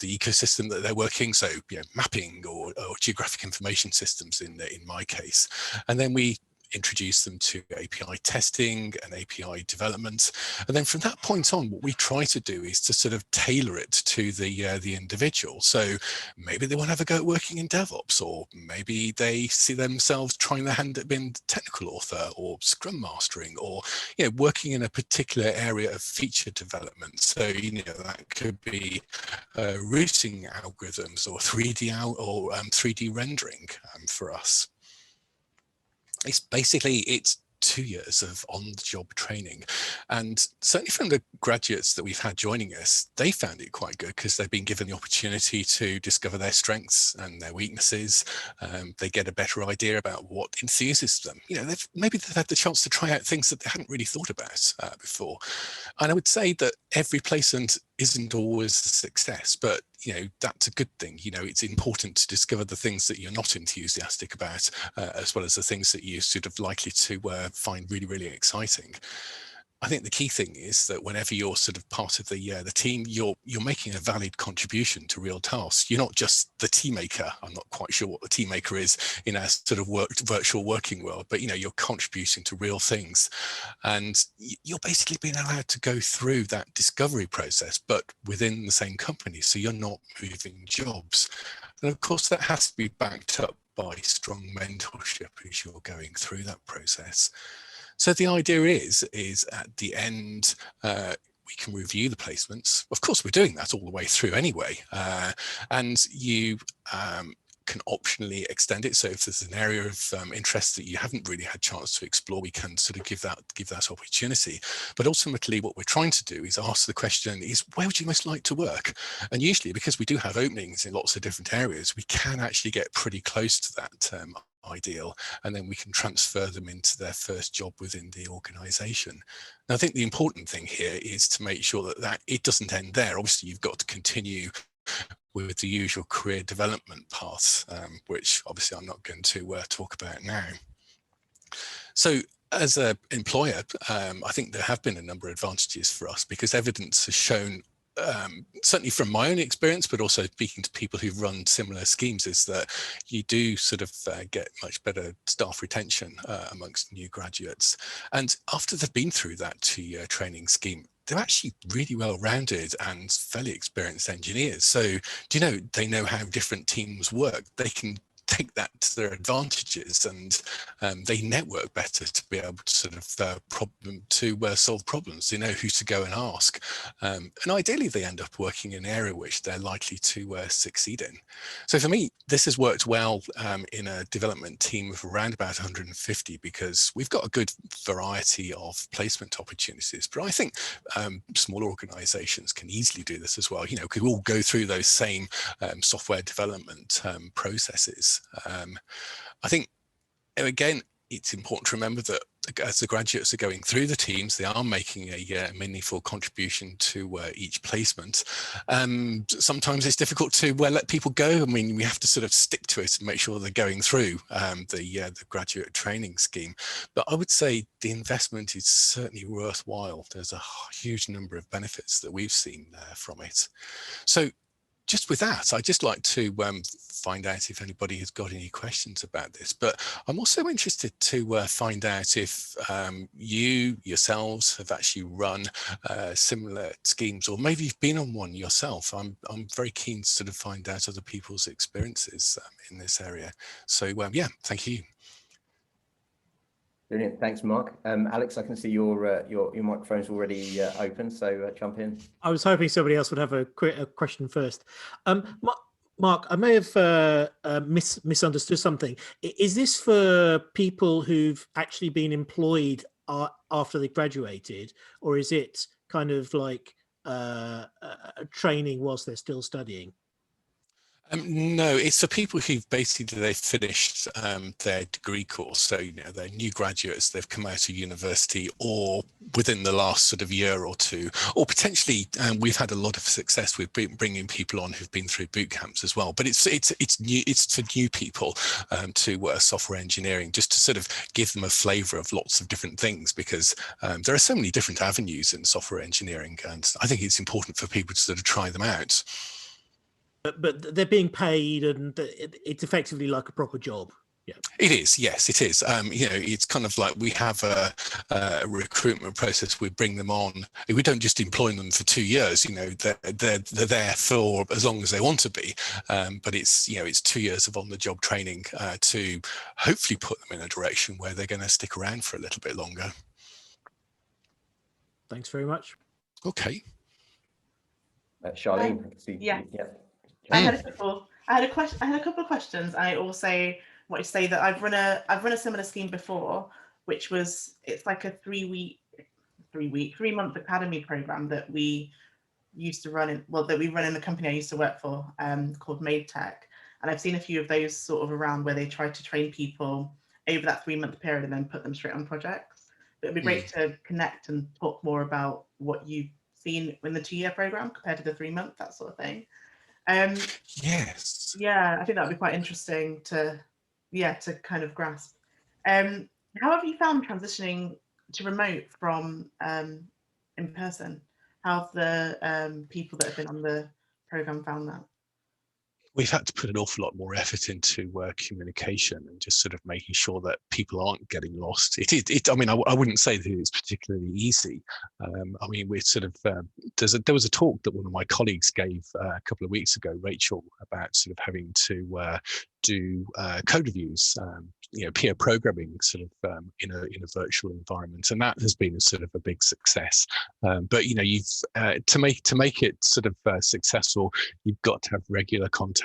ecosystem that they're working. So mapping or geographic information systems in my case, and then we introduce them to API testing and API development. And then from that point on, what we try to do is to sort of tailor it to the individual. So maybe they want to have a go at working in DevOps, or maybe they see themselves trying their hand at being technical author or Scrum mastering, or working in a particular area of feature development. So that could be routing algorithms, or 3D rendering for us. It's 2 years of on-the-job training, and certainly from the graduates that we've had joining us, they found it quite good because they've been given the opportunity to discover their strengths and their weaknesses. They get a better idea about what enthuses them. Maybe they've had the chance to try out things that they hadn't really thought about before. And I would say that every placement isn't always a success, but that's a good thing. It's important to discover the things that you're not enthusiastic about, as well as the things that you're sort of likely to find really, really exciting. I think the key thing is that whenever you're sort of part of the team, you're making a valid contribution to real tasks. You're not just the team maker. I'm not quite sure what the team maker is in our sort of virtual working world, but you're contributing to real things, and you're basically being allowed to go through that discovery process, but within the same company. So you're not moving jobs, and of course that has to be backed up by strong mentorship as you're going through that process. So the idea is at the end, we can review the placements. Of course, we're doing that all the way through anyway. And you can optionally extend it. So if there's an area of interest that you haven't really had a chance to explore, we can sort of give that opportunity. But ultimately, what we're trying to do is ask the question is, where would you most like to work? And usually, because we do have openings in lots of different areas, we can actually get pretty close to that ideal, and then we can transfer them into their first job within the organization. Now, I think the important thing here is to make sure that it doesn't end there. Obviously, you've got to continue with the usual career development paths, which obviously I'm not going to talk about now. So as an employer, I think there have been a number of advantages for us, because evidence has shown, certainly from my own experience, but also speaking to people who've run similar schemes, is that you do sort of get much better staff retention amongst new graduates. And after they've been through that 2-year training scheme, they're actually really well-rounded and fairly experienced engineers. So, they know how different teams work. They can take that to their advantages, and they network better to be able to sort of solve problems. They know who to go and ask, and ideally they end up working in an area which they're likely to succeed in. So for me, this has worked well in a development team of around about 150, because we've got a good variety of placement opportunities. But I think smaller organizations can easily do this as well. Could all go through those same software development processes. things. I think, again, it's important to remember that as the graduates are going through the teams, they are making a meaningful contribution to each placement. Sometimes it's difficult to let people go. I mean, we have to sort of stick to it and make sure they're going through the graduate training scheme. But I would say the investment is certainly worthwhile. There's a huge number of benefits that we've seen from it. So just with that, I'd just like to find out if anybody has got any questions about this. But I'm also interested to find out if you yourselves have actually run similar schemes, or maybe you've been on one yourself. I'm very keen to sort of find out other people's experiences in this area. So yeah, thank you. Brilliant, thanks, Mark. Alex, I can see your microphone's already open, so jump in. I was hoping somebody else would have a question first. Mark, I may have misunderstood something. Is this for people who've actually been employed after they graduated, or is it kind of like training whilst they're still studying? No, it's for people who've basically they've finished their degree course. So, you know, they're new graduates, they've come out of university or within the last sort of year or two, or potentially we've had a lot of success with bringing people on who've been through boot camps as well. But it's new, it's for new people to software engineering, just to sort of give them a flavor of lots of different things, because there are so many different avenues in software engineering, and I think it's important for people to sort of try them out. But they're being paid, and it's effectively like a proper job. Yeah, it is. Yes, it is. You know, it's kind of like we have a recruitment process. We bring them on. We don't just employ them for 2 years. You know, they're there for as long as they want to be. But it's, you know, it's 2 years of on-the-job training to hopefully put them in a direction where they're going to stick around for a little bit longer. Thanks very much. Okay. Sharlene, I can see. Yeah. Yeah. I had a couple of questions. I also want to say that I've run a similar scheme before, which was, it's like a 3-month academy program that we used to run in, that we run in the company I used to work for, called Made Tech. And I've seen a few of those sort of around where they try to train people over that 3-month period and then put them straight on projects. But it'd be great to connect and talk more about what you've seen in the 2-year program compared to the 3-month, that sort of thing. Yes. Yeah, I think that would be quite interesting to kind of grasp. How have you found transitioning to remote from in person? How have the people that have been on the program found that? We've had to put an awful lot more effort into communication and just sort of making sure that people aren't getting lost. I mean, I wouldn't say that it's particularly easy. I mean, we're sort of, there was a talk that one of my colleagues gave a couple of weeks ago, Rachel, about sort of having to do code reviews, you know, peer programming sort of in a virtual environment, and that has been a sort of a big success. But you know, you've to make it sort of successful, you've got to have regular contact,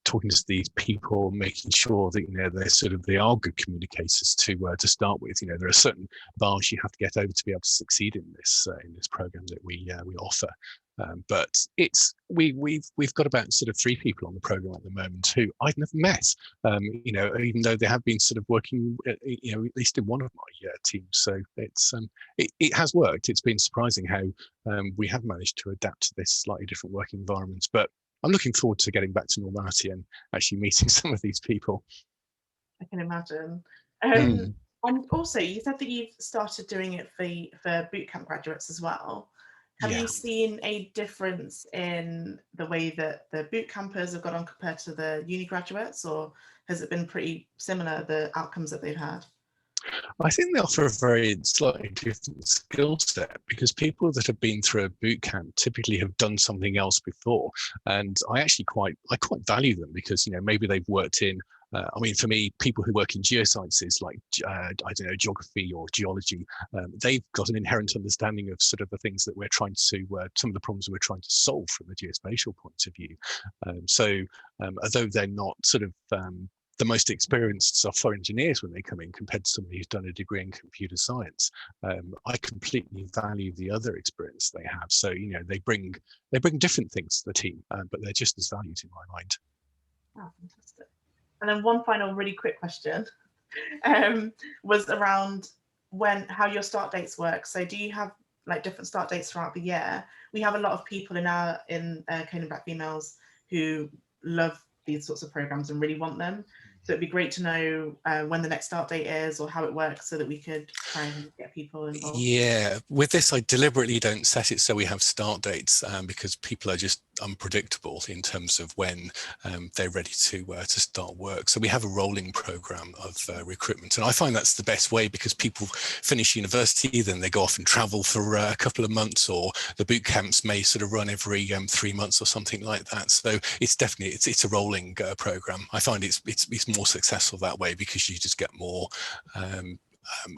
talking to these people, making sure that, you know, they are good communicators to start with. You know, there are certain bars you have to get over to be able to succeed in this program that we offer. But we've got about sort of 3 people on the program at the moment who I've never met. You know, even though they have been sort of working, you know, at least in one of my teams. So it's it has worked. It's been surprising how we have managed to adapt to this slightly different working environment. But I'm looking forward to getting back to normality and actually meeting some of these people. I can imagine. And also, you said that you've started doing it for bootcamp graduates as well. Have you seen a difference in the way that the boot campers have got on compared to the uni graduates, or has it been pretty similar, the outcomes that they've had? I think they offer a very slightly different skill set, because people that have been through a boot camp typically have done something else before, and I quite value them, because, you know, maybe they've worked in I mean, for me, people who work in geosciences, like, I don't know, geography or geology, they've got an inherent understanding of sort of the things that we're trying to, some of the problems we're trying to solve from a geospatial point of view. So although they're not sort of the most experienced software engineers when they come in compared to somebody who's done a degree in computer science, I completely value the other experience they have. So, you know, they bring different things to the team, but they're just as valued in my mind. Oh, fantastic. And then one final really quick question was around how your start dates work. So do you have like different start dates throughout the year? We have a lot of people in Code and Black Females who love these sorts of programs and really want them. So it'd be great to know when the next start date is or how it works so that we could try and get people involved. Yeah, with this, I deliberately don't set it so we have start dates because people are just unpredictable in terms of when they're ready to start work. So we have a rolling program of recruitment, and I find that's the best way because people finish university, then they go off and travel for a couple of months, or the boot camps may sort of run every 3 months or something like that. So it's definitely it's a rolling program. I find it's more successful that way because you just get more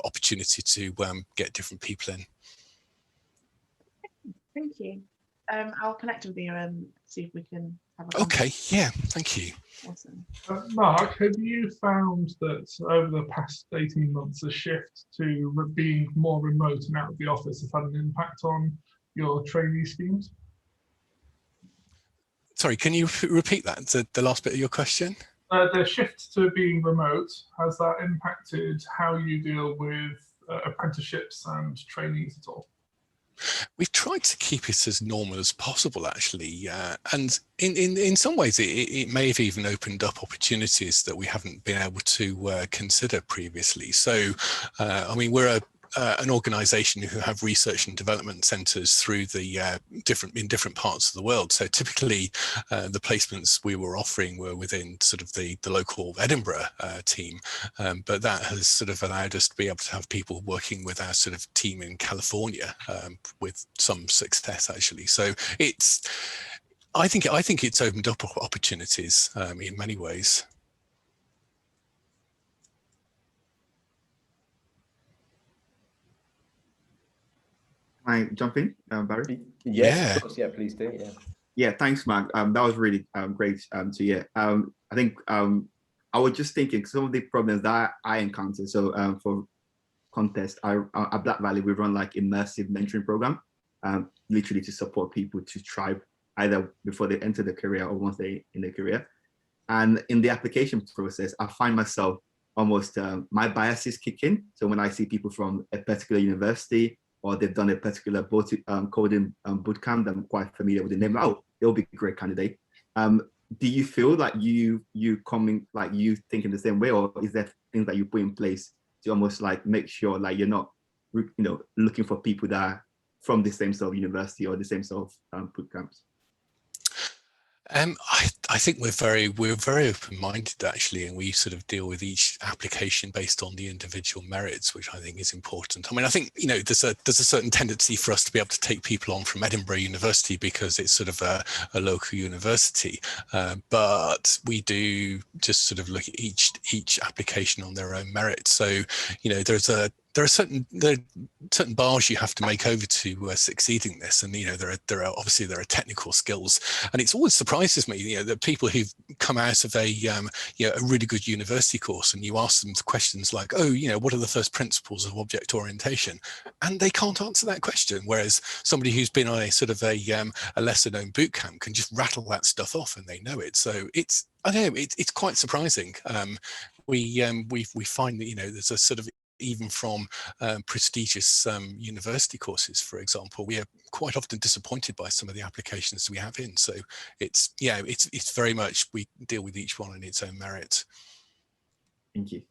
opportunity to get different people in. Thank you. I'll connect with you and see if we can have a Okay, yeah, thank you. Awesome. Mark, have you found that over the past 18 months, a shift to being more remote and out of the office has had an impact on your trainee schemes? Sorry, can you repeat that, the last bit of your question? The shift to being remote, has that impacted how you deal with apprenticeships and trainees at all? We've tried to keep it as normal as possible, actually, and in some ways it may have even opened up opportunities that we haven't been able to consider previously. So, I mean, we're an organisation who have research and development centres through the different parts of the world. So typically, the placements we were offering were within sort of the local Edinburgh team, but that has sort of allowed us to be able to have people working with our sort of team in California with some success, actually. So I think it's opened up opportunities in many ways. Can I jump in, Barry? Yes, Yeah. of course. Yeah, please do. Yeah. Yeah, thanks, Mark. That was really great to hear. I think I was just thinking some of the problems that I encountered. So for context, at Black Valley, we run like immersive mentoring program, literally to support people to thrive either before they enter the career or once they're in the career. And in the application process, I find myself almost my biases kick in. So when I see people from a particular university or they've done a particular coding bootcamp that I'm quite familiar with the name, oh, they'll be a great candidate. Do you feel like you thinking the same way, or is there things that you put in place to almost like make sure like you're not, looking for people that are from the same sort of university or the same sort of bootcamps? I think we're very open-minded, actually, and we sort of deal with each application based on the individual merits, which I think is important. I mean, I think there's a certain tendency for us to be able to take people on from Edinburgh University because it's sort of a local university, but we do just sort of look at each application on their own merits. So there are certain bars you have to make over to succeed in this, and there are technical skills, and it's always surprises me that people who've come out of a really good university course, and you ask them questions like, what are the first principles of object orientation, and they can't answer that question, whereas somebody who's been on a sort of a lesser known boot camp can just rattle that stuff off and they know it. So it's quite surprising. We find that there's a sort of, even from prestigious university courses, for example, we are quite often disappointed by some of the applications we have in. So it's very much, we deal with each one in its own merit. Thank you.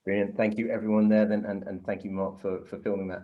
Brilliant. Thank you everyone there then, and thank you, Mark, for filming that.